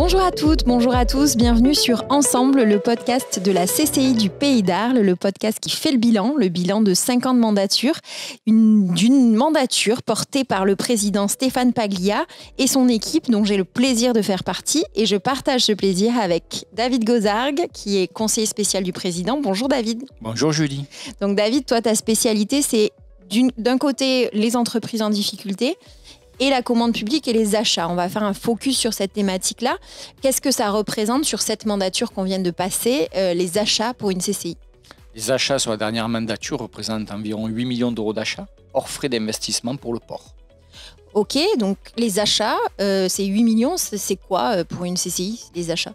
Bonjour à toutes, bonjour à tous, bienvenue sur Ensemble, le podcast de la CCI du Pays d'Arles, le podcast qui fait le bilan de 5 ans de mandature, d'une mandature portée par le président Stéphane Paglia et son équipe dont j'ai le plaisir de faire partie. Et je partage ce plaisir avec David Gozargues, qui est conseiller spécial du président. Bonjour David. Bonjour Julie. Donc David, toi ta spécialité c'est d'un côté les entreprises en difficulté, et la commande publique et les achats. On va faire un focus sur cette thématique-là. Qu'est-ce que ça représente sur cette mandature qu'on vient de passer, les achats pour une CCI? Les achats sur la dernière mandature représentent environ 8 millions d'euros d'achats, hors frais d'investissement pour le port. Ok, donc les achats, ces 8 millions, c'est quoi pour une CCI, les achats?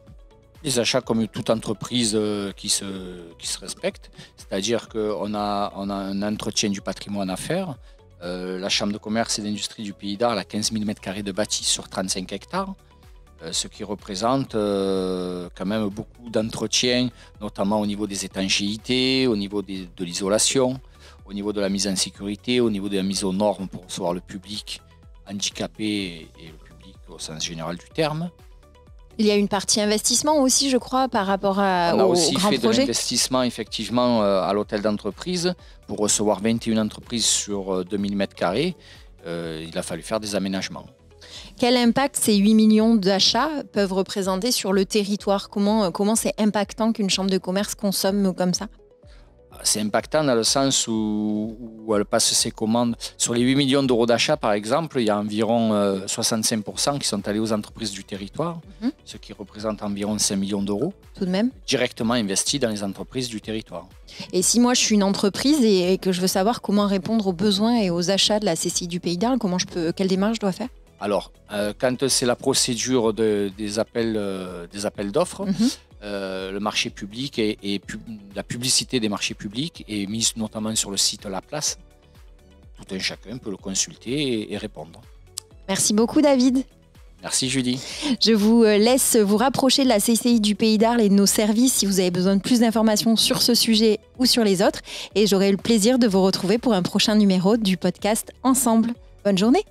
Les achats comme toute entreprise qui se respecte, c'est-à-dire qu'on a un entretien du patrimoine à faire. La Chambre de commerce et d'industrie du Pays d'Arles a 15 000 m² de bâti sur 35 hectares, ce qui représente quand même beaucoup d'entretien, notamment au niveau des étanchéités, au niveau de l'isolation, au niveau de la mise en sécurité, au niveau de la mise aux normes pour recevoir le public handicapé et le public au sens général du terme. Il y a une partie investissement aussi, je crois, par rapport aux grands projets. On a aussi fait de l'investissement, effectivement, à l'hôtel d'entreprise. Pour recevoir 21 entreprises sur 2000 m², il a fallu faire des aménagements. Quel impact ces 8 millions d'achats peuvent représenter sur le territoire? Comment c'est impactant qu'une chambre de commerce consomme comme ça? C'est impactant dans le sens où elle passe ses commandes. Sur les 8 millions d'euros d'achats, par exemple, il y a environ 65% qui sont allés aux entreprises du territoire, ce qui représente environ 5 millions d'euros. Tout de même. Directement investis dans les entreprises du territoire. Et si moi je suis une entreprise et que je veux savoir comment répondre aux besoins et aux achats de la CCI du Pays d'Arles, quelle démarche je dois faire? Alors, quand c'est la procédure des appels d'offres, le marché public et la publicité des marchés publics est mise notamment sur le site La Place. Tout un chacun peut le consulter et répondre. Merci beaucoup David. Merci Julie. Je vous laisse vous rapprocher de la CCI du Pays d'Arles et de nos services si vous avez besoin de plus d'informations sur ce sujet ou sur les autres. Et j'aurai le plaisir de vous retrouver pour un prochain numéro du podcast Ensemble. Bonne journée.